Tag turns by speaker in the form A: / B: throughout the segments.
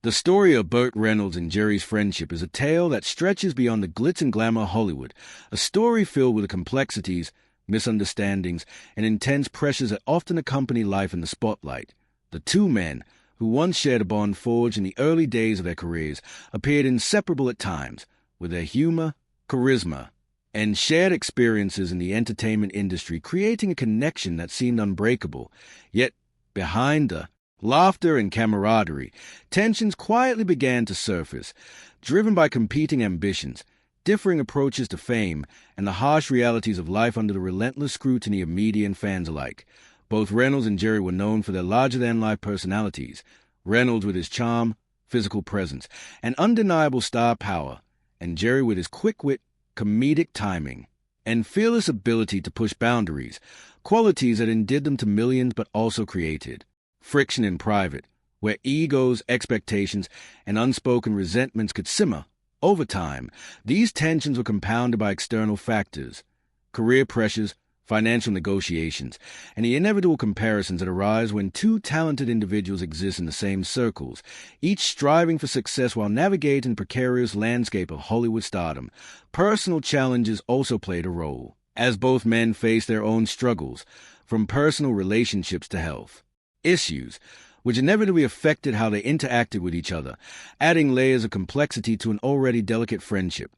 A: The story of Burt Reynolds and Jerry's friendship is a tale that stretches beyond the glitz and glamour of Hollywood, a story filled with the complexities, misunderstandings, and intense pressures that often accompany life in the spotlight. The two men, who once shared a bond forged in the early days of their careers, appeared inseparable at times, with their humor, charisma, and shared experiences in the entertainment industry creating a connection that seemed unbreakable. Yet, behind the laughter and camaraderie, tensions quietly began to surface, driven by competing ambitions, differing approaches to fame, and the harsh realities of life under the relentless scrutiny of media and fans alike. Both Reynolds and Jerry were known for their larger-than-life personalities, Reynolds with his charm, physical presence, and undeniable star power, and Jerry with his quick wit, comedic timing, and fearless ability to push boundaries, qualities that endeared them to millions but also created friction in private, where egos, expectations, and unspoken resentments could simmer. Over time, these tensions were compounded by external factors, career pressures, financial negotiations, and the inevitable comparisons that arise when two talented individuals exist in the same circles, each striving for success while navigating the precarious landscape of Hollywood stardom. Personal challenges also played a role, as both men faced their own struggles, from personal relationships to health issues, which inevitably affected how they interacted with each other, adding layers of complexity to an already delicate friendship.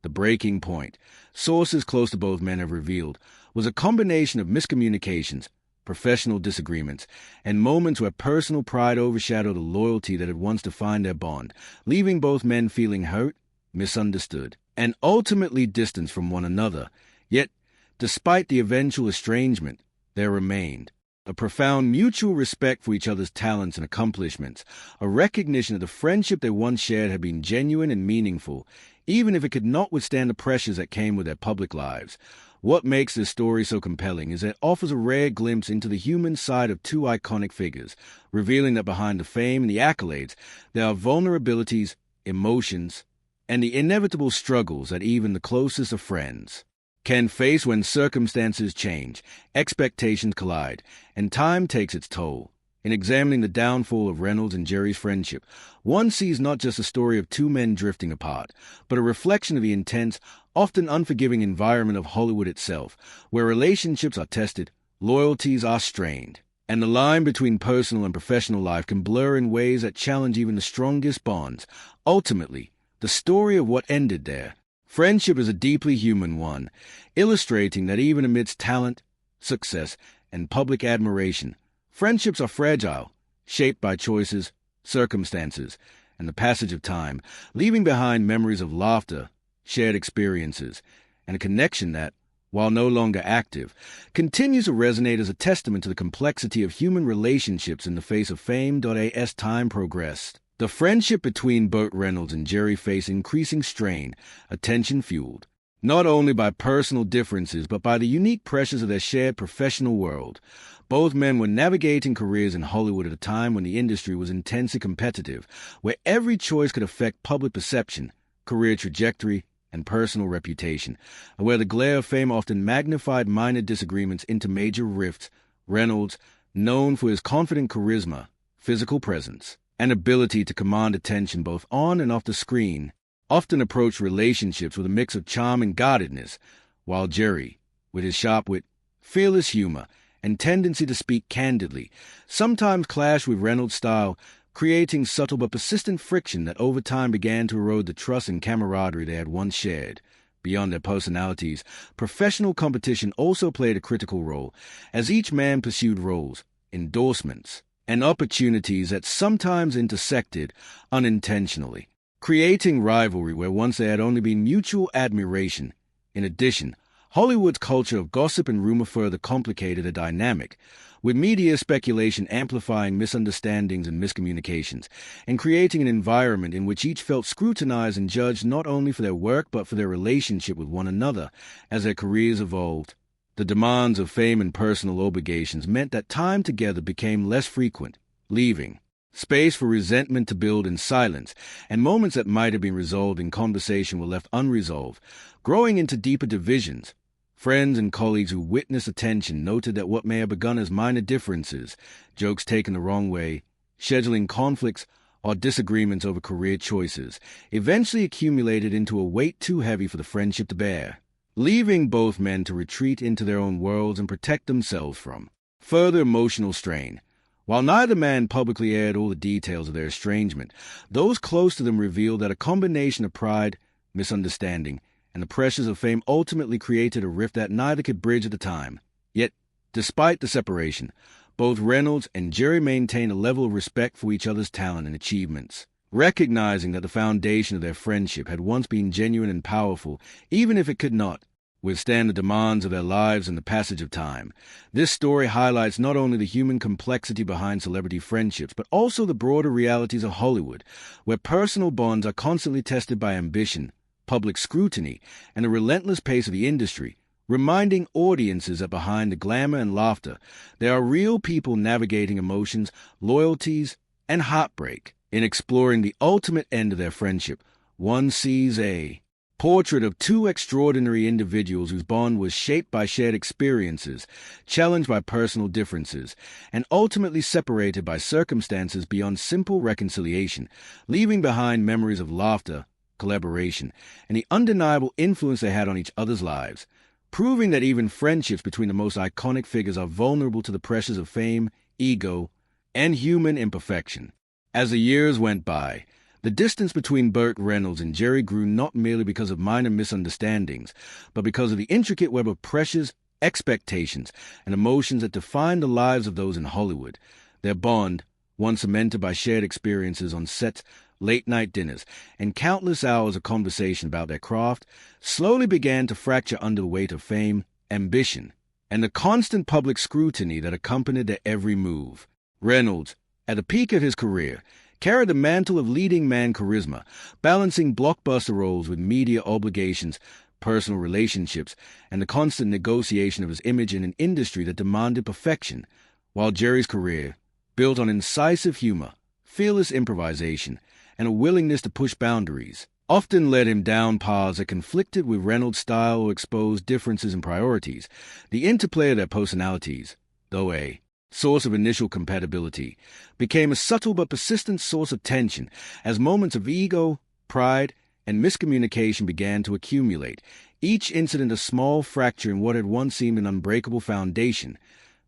A: The breaking point, sources close to both men have revealed, was a combination of miscommunications, professional disagreements, and moments where personal pride overshadowed the loyalty that had once defined their bond, leaving both men feeling hurt, misunderstood, and ultimately distanced from one another. Yet, despite the eventual estrangement, there remained a profound mutual respect for each other's talents and accomplishments, a recognition that the friendship they once shared had been genuine and meaningful, even if it could not withstand the pressures that came with their public lives. What makes this story so compelling is that it offers a rare glimpse into the human side of two iconic figures, revealing that behind the fame and the accolades, there are vulnerabilities, emotions, and the inevitable struggles that even the closest of friends can face when circumstances change, expectations collide, and time takes its toll. In examining the downfall of Reynolds and Jerry's friendship, one sees not just a story of two men drifting apart, but a reflection of the intense, often unforgiving environment of Hollywood itself, where relationships are tested, loyalties are strained, and the line between personal and professional life can blur in ways that challenge even the strongest bonds. Ultimately, the story of what ended there. Friendship is a deeply human one, illustrating that even amidst talent, success, and public admiration, friendships are fragile, shaped by choices, circumstances, and the passage of time, leaving behind memories of laughter, shared experiences, and a connection that, while no longer active, continues to resonate as a testament to the complexity of human relationships in the face of fame. As time progressed, the friendship between Burt Reynolds and Jerry faced increasing strain, attention fueled, not only by personal differences but by the unique pressures of their shared professional world. Both men were navigating careers in Hollywood at a time when the industry was intensely competitive, where every choice could affect public perception, career trajectory, and personal reputation, and where the glare of fame often magnified minor disagreements into major rifts. Reynolds, known for his confident charisma, physical presence, and ability to command attention both on and off the screen, often approached relationships with a mix of charm and guardedness, while Jerry, with his sharp wit, fearless humor, and tendency to speak candidly, sometimes clashed with Reynolds' style, creating subtle but persistent friction that over time began to erode the trust and camaraderie they had once shared. Beyond their personalities, professional competition also played a critical role, as each man pursued roles, endorsements, and opportunities that sometimes intersected unintentionally, creating rivalry where once there had only been mutual admiration. In addition, Hollywood's culture of gossip and rumor further complicated the dynamic, with media speculation amplifying misunderstandings and miscommunications, and creating an environment in which each felt scrutinized and judged not only for their work but for their relationship with one another. As their careers evolved, the demands of fame and personal obligations meant that time together became less frequent, leaving space for resentment to build in silence, and moments that might have been resolved in conversation were left unresolved, growing into deeper divisions. Friends and colleagues who witnessed the tension noted that what may have begun as minor differences, jokes taken the wrong way, scheduling conflicts, or disagreements over career choices eventually accumulated into a weight too heavy for the friendship to bear, leaving both men to retreat into their own worlds and protect themselves from further emotional strain. While neither man publicly aired all the details of their estrangement, those close to them revealed that a combination of pride, misunderstanding, and the pressures of fame ultimately created a rift that neither could bridge at the time. Yet, despite the separation, both Reynolds and Jerry maintained a level of respect for each other's talent and achievements, recognizing that the foundation of their friendship had once been genuine and powerful, even if it could not withstand the demands of their lives and the passage of time. This story highlights not only the human complexity behind celebrity friendships, but also the broader realities of Hollywood, where personal bonds are constantly tested by ambition, public scrutiny, and the relentless pace of the industry, reminding audiences that behind the glamour and laughter, there are real people navigating emotions, loyalties, and heartbreak. In exploring the ultimate end of their friendship, one sees a portrait of two extraordinary individuals whose bond was shaped by shared experiences, challenged by personal differences, and ultimately separated by circumstances beyond simple reconciliation, leaving behind memories of laughter, collaboration, and the undeniable influence they had on each other's lives, proving that even friendships between the most iconic figures are vulnerable to the pressures of fame, ego, and human imperfection. As the years went by, the distance between Burt Reynolds and Jerry grew not merely because of minor misunderstandings, but because of the intricate web of pressures, expectations, and emotions that defined the lives of those in Hollywood. Their bond, once cemented by shared experiences on sets, late-night dinners, and countless hours of conversation about their craft, slowly began to fracture under the weight of fame, ambition, and the constant public scrutiny that accompanied their every move. Reynolds, at the peak of his career, carried the mantle of leading man charisma, balancing blockbuster roles with media obligations, personal relationships, and the constant negotiation of his image in an industry that demanded perfection, while Jerry's career, built on incisive humor, fearless improvisation, and a willingness to push boundaries, often led him down paths that conflicted with Reynolds' style or exposed differences in priorities. The interplay of their personalities, though a source of initial compatibility, became a subtle but persistent source of tension as moments of ego, pride, and miscommunication began to accumulate, each incident a small fracture in what had once seemed an unbreakable foundation.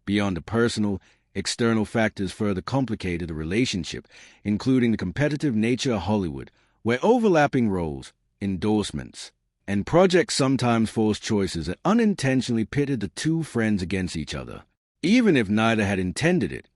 A: Beyond the personal, external factors further complicated the relationship, including the competitive nature of Hollywood, where overlapping roles, endorsements, and projects sometimes forced choices that unintentionally pitted the two friends against each other, even if neither had intended it.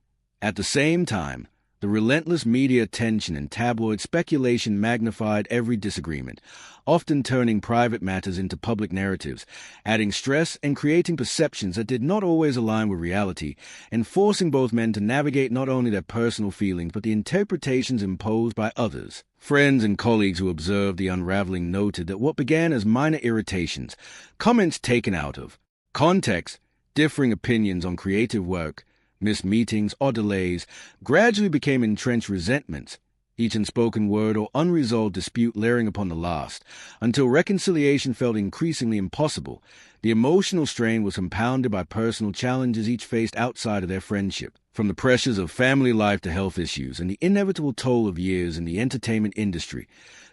A: At the same time, the relentless media attention and tabloid speculation magnified every disagreement, often turning private matters into public narratives, adding stress and creating perceptions that did not always align with reality, and forcing both men to navigate not only their personal feelings but the interpretations imposed by others. Friends and colleagues who observed the unraveling noted that what began as minor irritations, comments taken out of context, differing opinions on creative work, missed meetings, or delays, gradually became entrenched resentments, each unspoken word or unresolved dispute layering upon the last, until reconciliation felt increasingly impossible. The emotional strain was compounded by personal challenges each faced outside of their friendship, from the pressures of family life to health issues and the inevitable toll of years in the entertainment industry,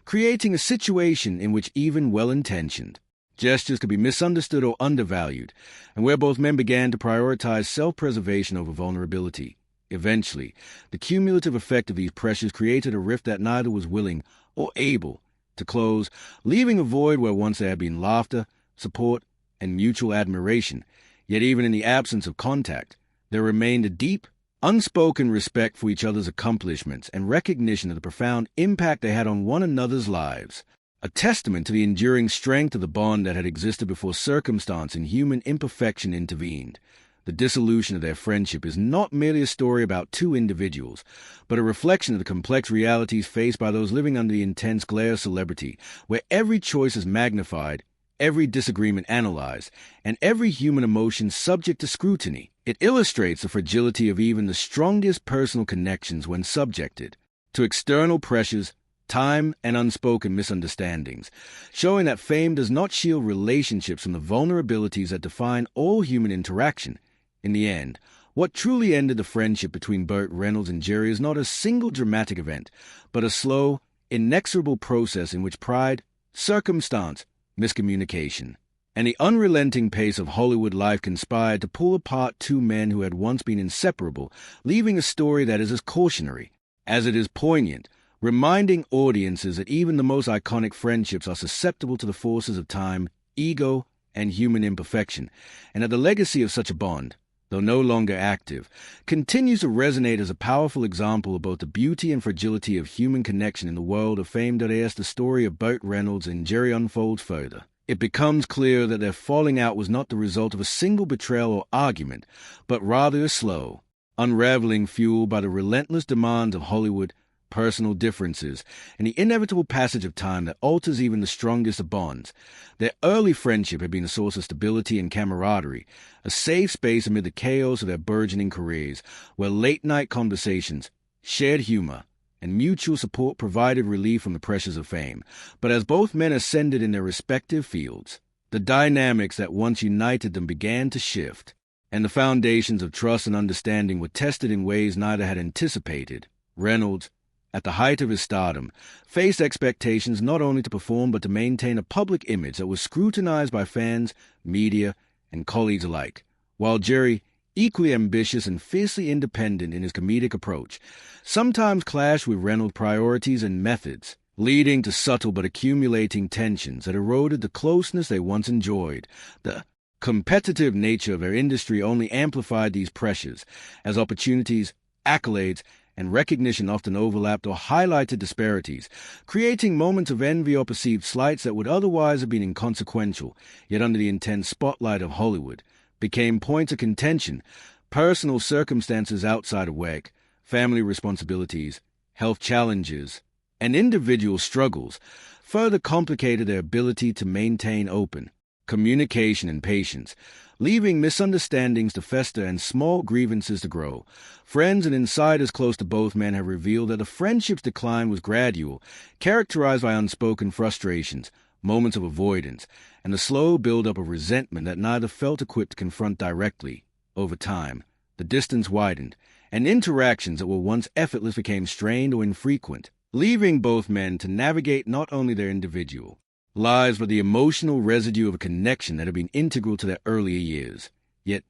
A: creating a situation in which even well-intentioned gestures could be misunderstood or undervalued, and where both men began to prioritize self-preservation over vulnerability. Eventually, the cumulative effect of these pressures created a rift that neither was willing or able to close, leaving a void where once there had been laughter, support, and mutual admiration. Yet even in the absence of contact, there remained a deep, unspoken respect for each other's accomplishments and recognition of the profound impact they had on one another's lives, a testament to the enduring strength of the bond that had existed before circumstance and human imperfection intervened. The dissolution of their friendship is not merely a story about two individuals, but a reflection of the complex realities faced by those living under the intense glare of celebrity, where every choice is magnified, every disagreement analyzed, and every human emotion subject to scrutiny. It illustrates the fragility of even the strongest personal connections when subjected to external pressures, time, and unspoken misunderstandings, showing that fame does not shield relationships from the vulnerabilities that define all human interaction. In the end, What truly ended the friendship between Burt Reynolds and Jerry is not a single dramatic event, but a slow, inexorable process in which pride, circumstance, miscommunication, and the unrelenting pace of Hollywood life conspired to pull apart two men who had once been inseparable, leaving a story that is as cautionary as it is poignant, reminding audiences that even the most iconic friendships are susceptible to the forces of time, ego, and human imperfection, and that the legacy of such a bond, though no longer active, continues to resonate as a powerful example of both the beauty and fragility of human connection in the world of fame. As the story of Burt Reynolds and Jerry unfolds further, it becomes clear that their falling out was not the result of a single betrayal or argument, but rather a slow, unraveling fueled by the relentless demands of Hollywood, personal differences, and the inevitable passage of time that alters even the strongest of bonds. Their early friendship had been a source of stability and camaraderie, a safe space amid the chaos of their burgeoning careers, where late-night conversations, shared humor, and mutual support provided relief from the pressures of fame. But as both men ascended in their respective fields, the dynamics that once united them began to shift, and the foundations of trust and understanding were tested in ways neither had anticipated. Reynolds, at the height of his stardom, faced expectations not only to perform but to maintain a public image that was scrutinized by fans, media, and colleagues alike, while Jerry, equally ambitious and fiercely independent in his comedic approach, sometimes clashed with Reynolds' priorities and methods, leading to subtle but accumulating tensions that eroded the closeness they once enjoyed. The competitive nature of their industry only amplified these pressures, as opportunities, accolades, and recognition often overlapped or highlighted disparities, creating moments of envy or perceived slights that would otherwise have been inconsequential, yet under the intense spotlight of Hollywood, became points of contention. Personal circumstances outside of work, family responsibilities, health challenges, and individual struggles further complicated their ability to maintain open communication and patience, leaving misunderstandings to fester and small grievances to grow. Friends and insiders close to both men have revealed that the friendship's decline was gradual, characterized by unspoken frustrations, moments of avoidance, and a slow buildup of resentment that neither felt equipped to confront directly. Over time, the distance widened, and interactions that were once effortless became strained or infrequent, leaving both men to navigate not only their individual lives but the emotional residue of a connection that had been integral to their earlier years. Yet,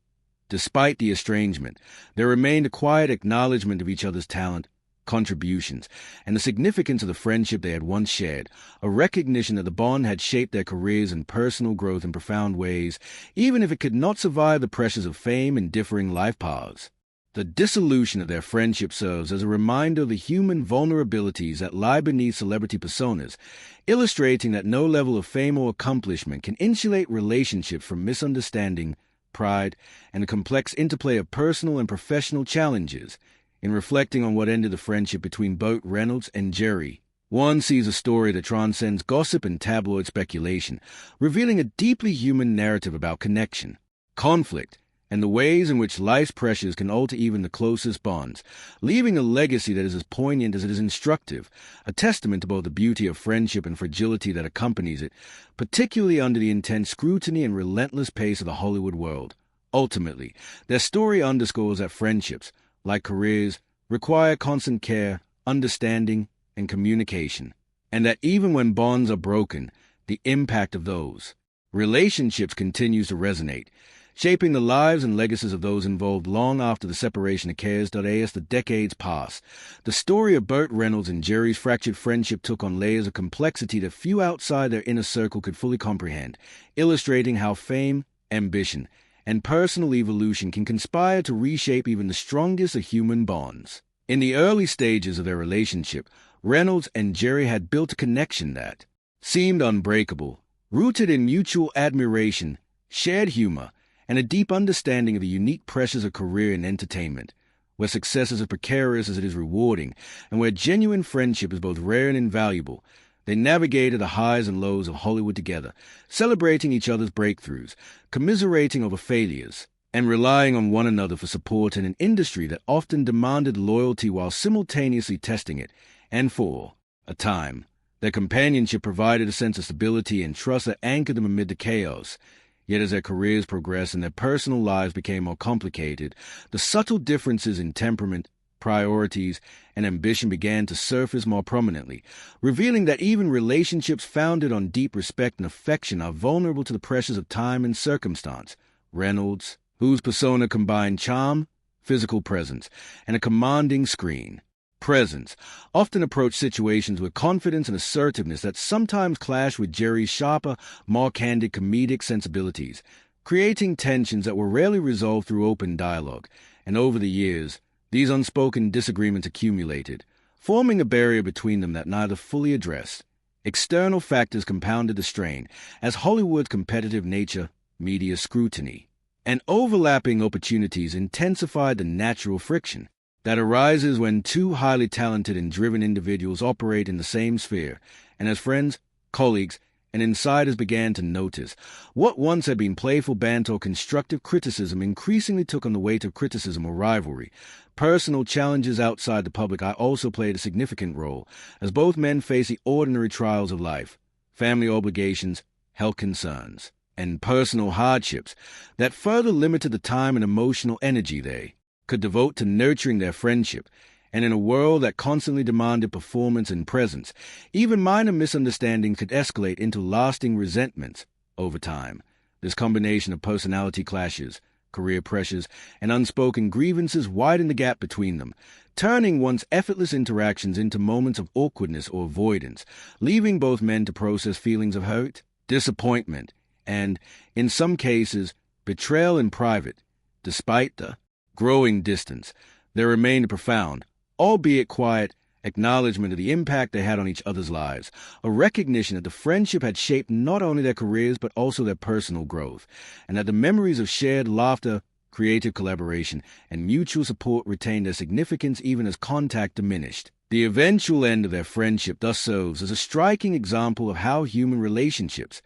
A: despite the estrangement, there remained a quiet acknowledgement of each other's talent, contributions, and the significance of the friendship they had once shared, a recognition that the bond had shaped their careers and personal growth in profound ways, even if it could not survive the pressures of fame and differing life paths. The dissolution of their friendship serves as a reminder of the human vulnerabilities that lie beneath celebrity personas, illustrating that no level of fame or accomplishment can insulate relationships from misunderstanding, pride, and the complex interplay of personal and professional challenges. In reflecting on what ended the friendship between Burt Reynolds and Jerry, one sees a story that transcends gossip and tabloid speculation, revealing a deeply human narrative about connection, conflict, and the ways in which life's pressures can alter even the closest bonds, leaving a legacy that is as poignant as it is instructive, a testament to both the beauty of friendship and fragility that accompanies it, particularly under the intense scrutiny and relentless pace of the Hollywood world. Ultimately, their story underscores that friendships, like careers, require constant care, understanding, and communication, and that even when bonds are broken, the impact of those relationships continues to resonate, shaping the lives and legacies of those involved long after the separation occurs. As the decades pass, the story of Burt Reynolds and Jerry's fractured friendship took on layers of complexity that few outside their inner circle could fully comprehend, illustrating how fame, ambition, and personal evolution can conspire to reshape even the strongest of human bonds. In the early stages of their relationship, Reynolds and Jerry had built a connection that seemed unbreakable, rooted in mutual admiration, shared humor, and a deep understanding of the unique pressures of career and entertainment, where success is as precarious as it is rewarding, and where genuine friendship is both rare and invaluable. They navigated the highs and lows of Hollywood together, celebrating each other's breakthroughs, commiserating over failures, and relying on one another for support in an industry that often demanded loyalty while simultaneously testing it. And for a time, their companionship provided a sense of stability and trust that anchored them amid the chaos. Yet as their careers progressed and their personal lives became more complicated, the subtle differences in temperament, priorities, and ambition began to surface more prominently, revealing that even relationships founded on deep respect and affection are vulnerable to the pressures of time and circumstance. Reynolds, whose persona combined charm, physical presence, and a commanding screen presence, often approached situations with confidence and assertiveness that sometimes clashed with Jerry's sharper, more candid comedic sensibilities, creating tensions that were rarely resolved through open dialogue. And over the years, these unspoken disagreements accumulated, forming a barrier between them that neither fully addressed. External factors compounded the strain, as Hollywood's competitive nature, media scrutiny, and overlapping opportunities intensified the natural friction that arises when two highly talented and driven individuals operate in the same sphere, and as friends, colleagues, and insiders began to notice, what once had been playful banter or constructive criticism increasingly took on the weight of criticism or rivalry. Personal challenges outside the public eye also played a significant role, as both men faced the ordinary trials of life, family obligations, health concerns, and personal hardships that further limited the time and emotional energy they could devote to nurturing their friendship. And in a world that constantly demanded performance and presence, even minor misunderstandings could escalate into lasting resentments over time. This combination of personality clashes, career pressures, and unspoken grievances widened the gap between them, turning once effortless interactions into moments of awkwardness or avoidance, leaving both men to process feelings of hurt, disappointment, and, in some cases, betrayal in private. Despite the growing distance, there remained a profound, albeit quiet, acknowledgement of the impact they had on each other's lives, a recognition that the friendship had shaped not only their careers but also their personal growth, and that the memories of shared laughter, creative collaboration, and mutual support retained their significance even as contact diminished. The eventual end of their friendship thus serves as a striking example of how human relationships,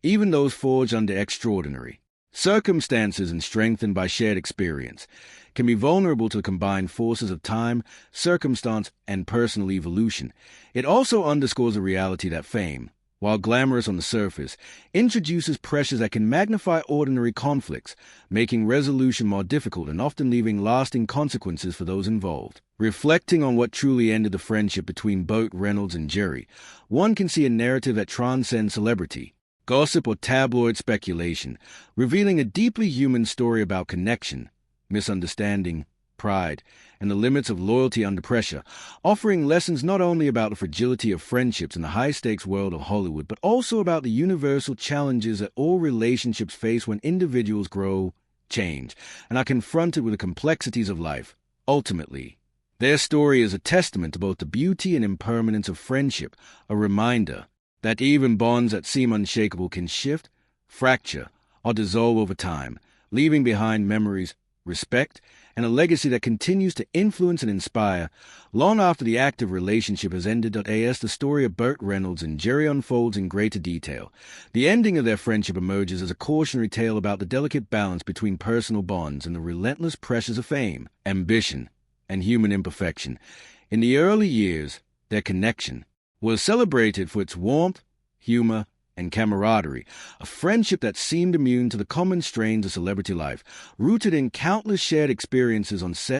A: even those forged under extraordinary circumstances and strengthened by shared experience, can be vulnerable to the combined forces of time, circumstance, and personal evolution. It also underscores the reality that fame, while glamorous on the surface, introduces pressures that can magnify ordinary conflicts, making resolution more difficult and often leaving lasting consequences for those involved. Reflecting on what truly ended the friendship between Burt Reynolds and Jerry, one can see a narrative that transcends celebrity, gossip, or tabloid speculation, revealing a deeply human story about connection, misunderstanding, pride, and the limits of loyalty under pressure, offering lessons not only about the fragility of friendships in the high-stakes world of Hollywood, but also about the universal challenges that all relationships face when individuals grow, change, and are confronted with the complexities of life. Ultimately, their story is a testament to both the beauty and impermanence of friendship, a reminder that even bonds that seem unshakable can shift, fracture, or dissolve over time, leaving behind memories, respect, and a legacy that continues to influence and inspire long after the active relationship has ended. As the story of Burt Reynolds and Jerry unfolds in greater detail, the ending of their friendship emerges as a cautionary tale about the delicate balance between personal bonds and the relentless pressures of fame, ambition, and human imperfection. In the early years, their connection was celebrated for its warmth, humor, and camaraderie, a friendship that seemed immune to the common strains of celebrity life, rooted in countless shared experiences on set